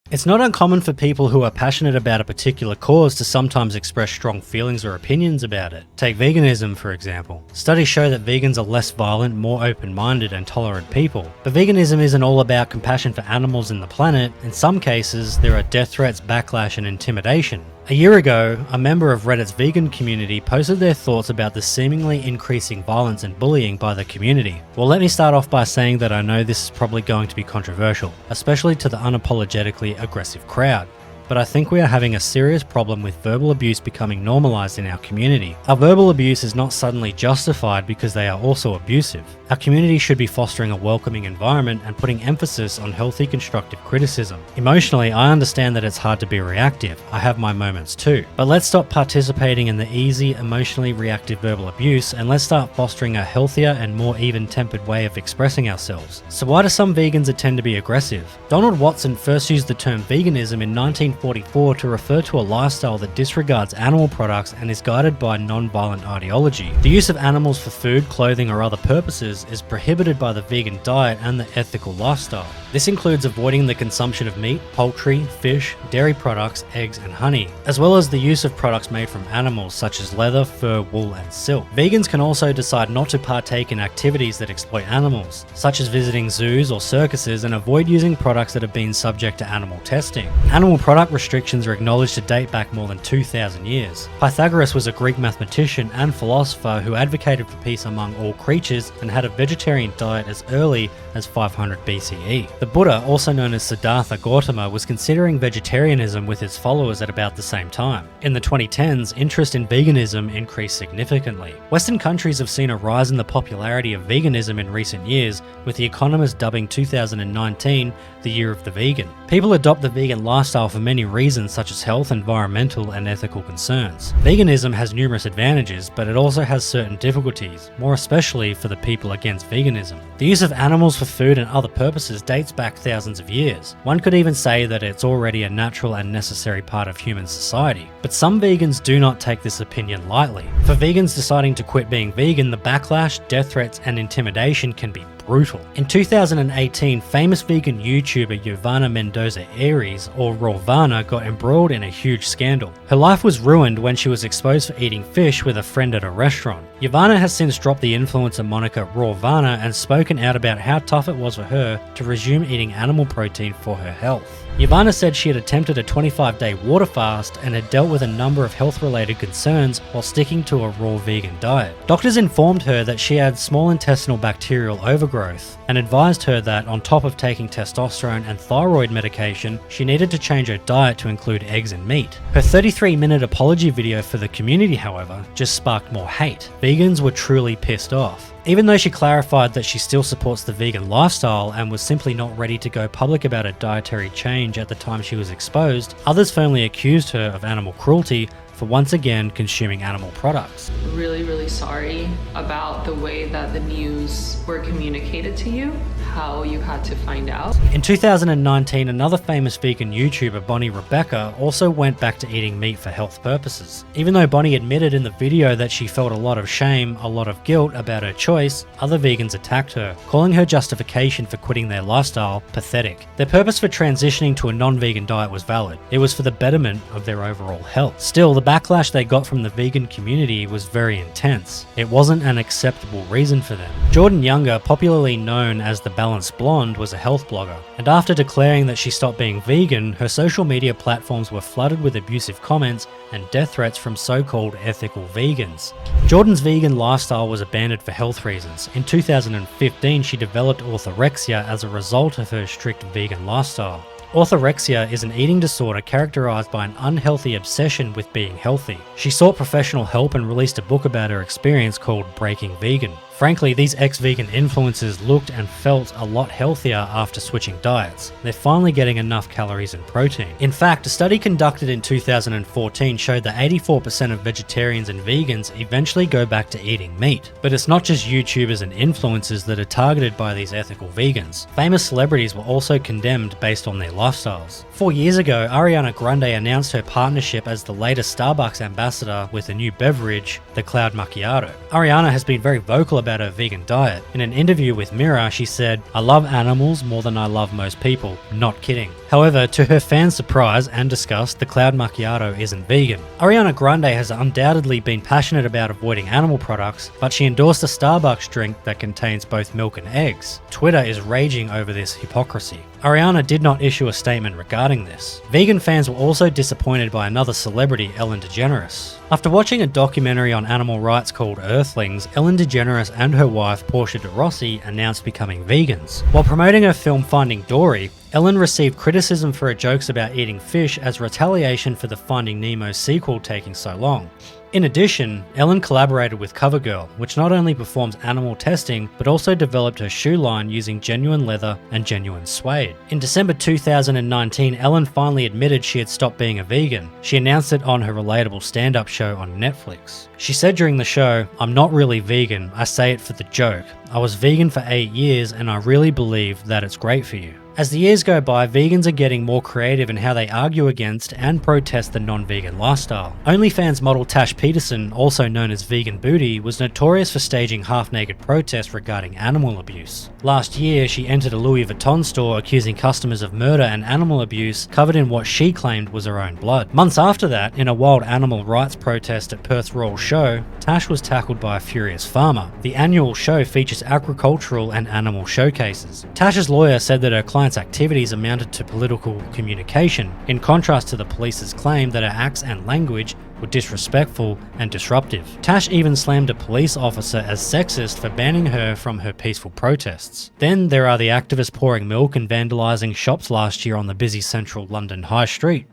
It's not uncommon for people who are passionate about a particular cause to sometimes express strong feelings or opinions about it. Take veganism, for example. Studies show that vegans are less violent, more open-minded and tolerant people. But veganism isn't all about compassion for animals and the planet. In some cases, there are death threats, backlash and intimidation. A year ago, a member of Reddit's vegan community posted their thoughts about the seemingly increasing violence and bullying by the community. Well, let me start off by saying that I know this is probably going to be controversial, especially to the unapologetically aggressive crowd. But I think we are having a serious problem with verbal abuse becoming normalized in our community. Our verbal abuse is not suddenly justified because they are also abusive. Our community should be fostering a welcoming environment and putting emphasis on healthy constructive criticism. Emotionally, I understand that it's hard to be reactive. I have my moments too. But let's stop participating in the easy, emotionally reactive verbal abuse and let's start fostering a healthier and more even-tempered way of expressing ourselves. So why do some vegans tend to be aggressive? Donald Watson first used the term veganism in 1944 to refer to a lifestyle that disregards animal products and is guided by non-violent ideology. The use of animals for food, clothing or other purposes is prohibited by the vegan diet and the ethical lifestyle. This includes avoiding the consumption of meat, poultry, fish, dairy products, eggs and honey, as well as the use of products made from animals such as leather, fur, wool and silk. Vegans can also decide not to partake in activities that exploit animals, such as visiting zoos or circuses, and avoid using products that have been subject to animal testing. Animal product restrictions are acknowledged to date back more than 2,000 years. Pythagoras was a Greek mathematician and philosopher who advocated for peace among all creatures and had a vegetarian diet as early as 500 BCE. The Buddha, also known as Siddhartha Gautama, was considering vegetarianism with his followers at about the same time. In the 2010s, interest in veganism increased significantly. Western countries have seen a rise in the popularity of veganism in recent years, with The Economist dubbing 2019 the year of the vegan. People adopt the vegan lifestyle for many reasons such as health, environmental and ethical concerns. Veganism has numerous advantages, but it also has certain difficulties, more especially for the people against veganism. The use of animals for food and other purposes dates back thousands of years. One could even say that it's already a natural and necessary part of human society. But some vegans do not take this opinion lightly. For vegans deciding to quit being vegan, the backlash, death threats and intimidation can be brutal. In 2018, famous vegan YouTuber Yovana Mendoza Aries, or Rawvana, got embroiled in a huge scandal. Her life was ruined when she was exposed for eating fish with a friend at a restaurant. Yovana has since dropped the influencer moniker Rawvana and spoken out about how tough it was for her to resume eating animal protein for her health. Yovana said she had attempted a 25-day water fast and had dealt with a number of health-related concerns while sticking to a raw vegan diet. Doctors informed her that she had small intestinal bacterial overgrowth and advised her that on top of taking testosterone and thyroid medication, she needed to change her diet to include eggs and meat. Her 33-minute apology video for the community, however, just sparked more hate. Vegans were truly pissed off. Even though she clarified that she still supports the vegan lifestyle and was simply not ready to go public about a dietary change at the time she was exposed, others firmly accused her of animal cruelty for once again consuming animal products. Really sorry about the way that the news were communicated to you, how you had to find out. In 2019, another famous vegan YouTuber, Bonnie Rebecca, also went back to eating meat for health purposes. Even though Bonnie admitted in the video that she felt a lot of shame, a lot of guilt about her choice, other vegans attacked her, calling her justification for quitting their lifestyle pathetic. Their purpose for transitioning to a non-vegan diet was valid. It was for the betterment of their overall health. Still, the backlash they got from the vegan community was very intense. It wasn't an acceptable reason for them. Jordan Younger, popularly known as the Balanced Blonde, was a health blogger, and after declaring that she stopped being vegan, her social media platforms were flooded with abusive comments and death threats from so-called ethical vegans. Jordan's vegan lifestyle was abandoned for health reasons. In 2015, she developed orthorexia as a result of her strict vegan lifestyle. Orthorexia is an eating disorder characterized by an unhealthy obsession with being healthy. She sought professional help and released a book about her experience called Breaking Vegan. Frankly, these ex-vegan influencers looked and felt a lot healthier after switching diets. They're finally getting enough calories and protein. In fact, a study conducted in 2014 showed that 84% of vegetarians and vegans eventually go back to eating meat. But it's not just YouTubers and influencers that are targeted by these ethical vegans. Famous celebrities were also condemned based on their lifestyles. 4 years ago, Ariana Grande announced her partnership as the latest Starbucks ambassador with a new beverage, the Cloud Macchiato. Ariana has been very vocal about her vegan diet. In an interview with Mirror, she said, "I love animals more than I love most people. Not kidding." However, to her fans' surprise and disgust, the Cloud Macchiato isn't vegan. Ariana Grande has undoubtedly been passionate about avoiding animal products, but she endorsed a Starbucks drink that contains both milk and eggs. Twitter is raging over this hypocrisy. Ariana did not issue a statement regarding this. Vegan fans were also disappointed by another celebrity, Ellen DeGeneres. After watching a documentary on animal rights called Earthlings, Ellen DeGeneres and her wife, Portia de Rossi, announced becoming vegans. While promoting her film Finding Dory, Ellen received criticism for her jokes about eating fish as retaliation for the Finding Nemo sequel taking so long. In addition, Ellen collaborated with CoverGirl, which not only performs animal testing, but also developed her shoe line using genuine leather and genuine suede. In December 2019, Ellen finally admitted she had stopped being a vegan. She announced it on her relatable stand-up show on Netflix. She said during the show, "I'm not really vegan, I say it for the joke. I was vegan for 8 years and I really believe that it's great for you." As the years go by, vegans are getting more creative in how they argue against and protest the non-vegan lifestyle. OnlyFans model Tash Peterson, also known as Vegan Booty, was notorious for staging half-naked protests regarding animal abuse. Last year, she entered a Louis Vuitton store accusing customers of murder and animal abuse covered in what she claimed was her own blood. Months after that, in a wild animal rights protest at Perth's Royal Show, Tash was tackled by a furious farmer. The annual show features agricultural and animal showcases. Tash's lawyer said that her client's activities amounted to political communication, in contrast to the police's claim that her acts and language were disrespectful and disruptive. Tash even slammed a police officer as sexist for banning her from her peaceful protests. Then there are the activists pouring milk and vandalising shops last year on the busy central London High Street.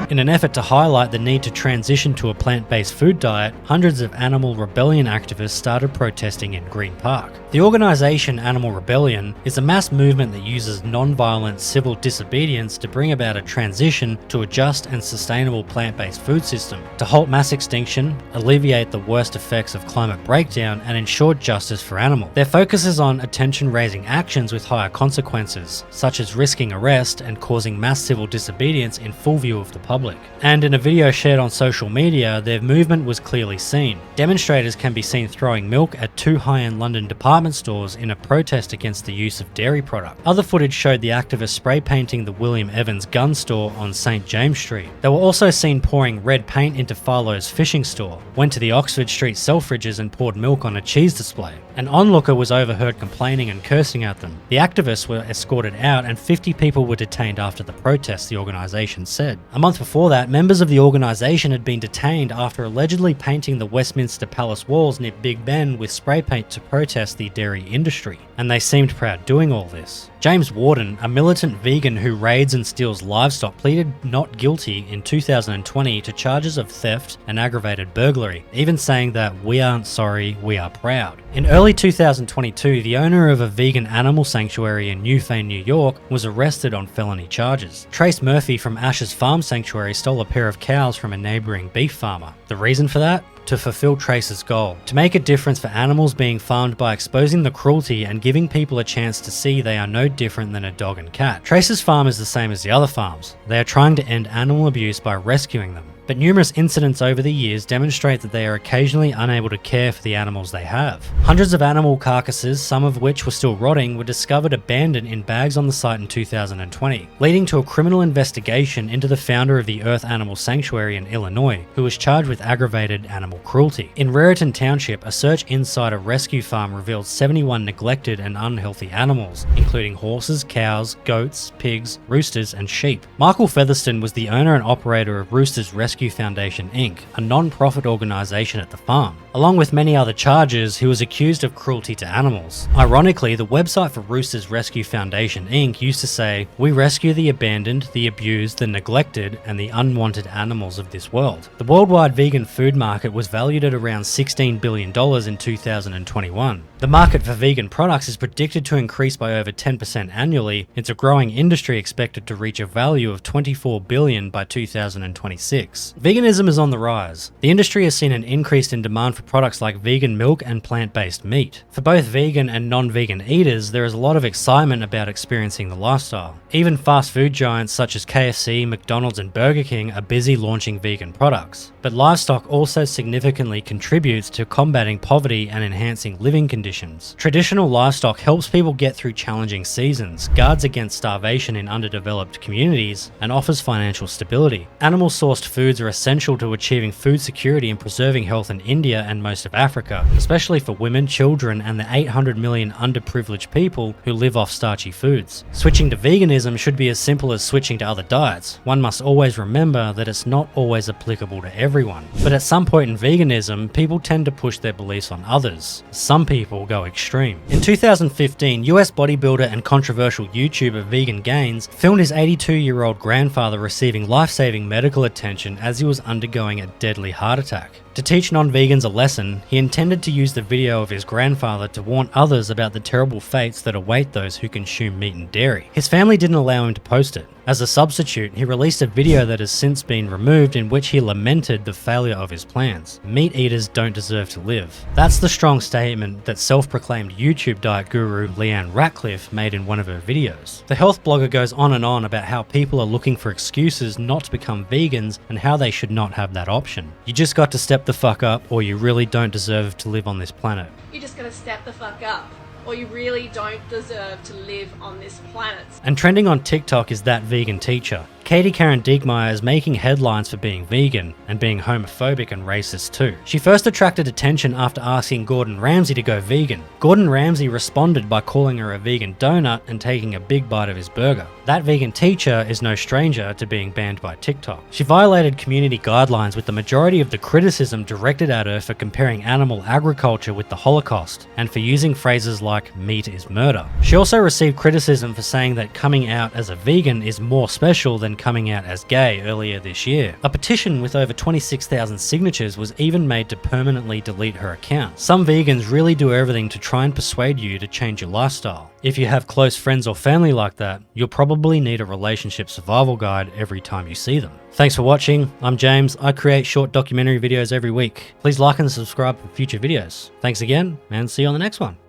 In an effort to highlight the need to transition to a plant-based food diet, hundreds of Animal Rebellion activists started protesting in Green Park. The organisation Animal Rebellion is a mass movement that uses non-violent civil disobedience to bring about a transition to a just and sustainable plant-based food system, to halt mass extinction, alleviate the worst effects of climate breakdown, and ensure justice for animals. Their focus is on attention-raising actions with higher consequences, such as risking arrest and causing mass civil disobedience in full view of the public. And in a video shared on social media, their movement was clearly seen. Demonstrators can be seen throwing milk at 2 high-end London department stores in a protest against the use of dairy products. Other footage showed the activists spray painting the William Evans gun store on St James Street. They were also seen pouring red paint into Farlow's fishing store, went to the Oxford Street Selfridges and poured milk on a cheese display. An onlooker was overheard complaining and cursing at them. The activists were escorted out and 50 people were detained after the protest, the organisation said. A month before that, members of the organisation had been detained after allegedly painting the Westminster Palace walls near Big Ben with spray paint to protest the dairy industry, and they seemed proud doing all this. James Warden, a militant vegan who raids and steals livestock, pleaded not guilty in 2020 to charges of theft and aggravated burglary, even saying that "we aren't sorry, we are proud." In early 2022, the owner of a vegan animal sanctuary in Newfane, New York, was arrested on felony charges. Trace Murphy from Ash's Farm Sanctuary stole a pair of cows from a neighbouring beef farmer. The reason for that? To fulfill Trace's goal, to make a difference for animals being farmed by exposing the cruelty and giving people a chance to see they are no different than a dog and cat. Trace's farm is the same as the other farms. They are trying to end animal abuse by rescuing them. But numerous incidents over the years demonstrate that they are occasionally unable to care for the animals they have. Hundreds of animal carcasses, some of which were still rotting, were discovered abandoned in bags on the site in 2020, leading to a criminal investigation into the founder of the Earth Animal Sanctuary in Illinois, who was charged with aggravated animal cruelty. In Raritan Township, a search inside a rescue farm revealed 71 neglected and unhealthy animals, including horses, cows, goats, pigs, roosters, and sheep. Michael Featherston was the owner and operator of Roosters Rescue Foundation Inc., a non-profit organisation at the farm. Along with many other charges, he was accused of cruelty to animals. Ironically, the website for Roosters Rescue Foundation Inc. used to say, "We rescue the abandoned, the abused, the neglected, and the unwanted animals of this world." The worldwide vegan food market was valued at around $16 billion in 2021. The market for vegan products is predicted to increase by over 10% annually. It's a growing industry expected to reach a value of $24 billion by 2026. Veganism is on the rise. The industry has seen an increase in demand for for products like vegan milk and plant-based meat. For both vegan and non-vegan eaters, there is a lot of excitement about experiencing the lifestyle. Even fast food giants such as KFC, McDonald's and Burger King are busy launching vegan products. But livestock also significantly contributes to combating poverty and enhancing living conditions. Traditional livestock helps people get through challenging seasons, guards against starvation in underdeveloped communities, and offers financial stability. Animal-sourced foods are essential to achieving food security and preserving health in India and most of Africa, especially for women, children, and the 800 million underprivileged people who live off starchy foods. Switching to veganism should be as simple as switching to other diets. One must always remember that it's not always applicable to everyone. But at some point in veganism, people tend to push their beliefs on others. Some people go extreme. In 2015, US bodybuilder and controversial YouTuber Vegan Gainz filmed his 82-year-old grandfather receiving life-saving medical attention as he was undergoing a deadly heart attack. To teach non-vegans a lesson, he intended to use the video of his grandfather to warn others about the terrible fates that await those who consume meat and dairy. His family didn't allow him to post it. As a substitute, he released a video that has since been removed in which he lamented the failure of his plans. Meat eaters don't deserve to live. That's the strong statement that self-proclaimed YouTube diet guru Leanne Ratcliffe made in one of her videos. The health blogger goes on and on about how people are looking for excuses not to become vegans and how they should not have that option. You just got to step the fuck up, or you really don't deserve to live on this planet. You just gotta step the fuck up, or you really don't deserve to live on this planet. And trending on TikTok is that vegan teacher. Katie Karen Diekmeyer is making headlines for being vegan and being homophobic and racist too. She first attracted attention after asking Gordon Ramsay to go vegan. Gordon Ramsay responded by calling her a vegan donut and taking a big bite of his burger. That vegan teacher is no stranger to being banned by TikTok. She violated community guidelines with the majority of the criticism directed at her for comparing animal agriculture with the Holocaust and for using phrases like meat is murder. She also received criticism for saying that coming out as a vegan is more special than coming out as gay earlier this year. A petition with over 26,000 signatures was even made to permanently delete her account. Some vegans really do everything to try and persuade you to change your lifestyle. If you have close friends or family like that, you'll probably need a relationship survival guide every time you see them. Thanks for watching. I'm James. I create short documentary videos every week. Please like and subscribe for future videos. Thanks again, and see you on the next one.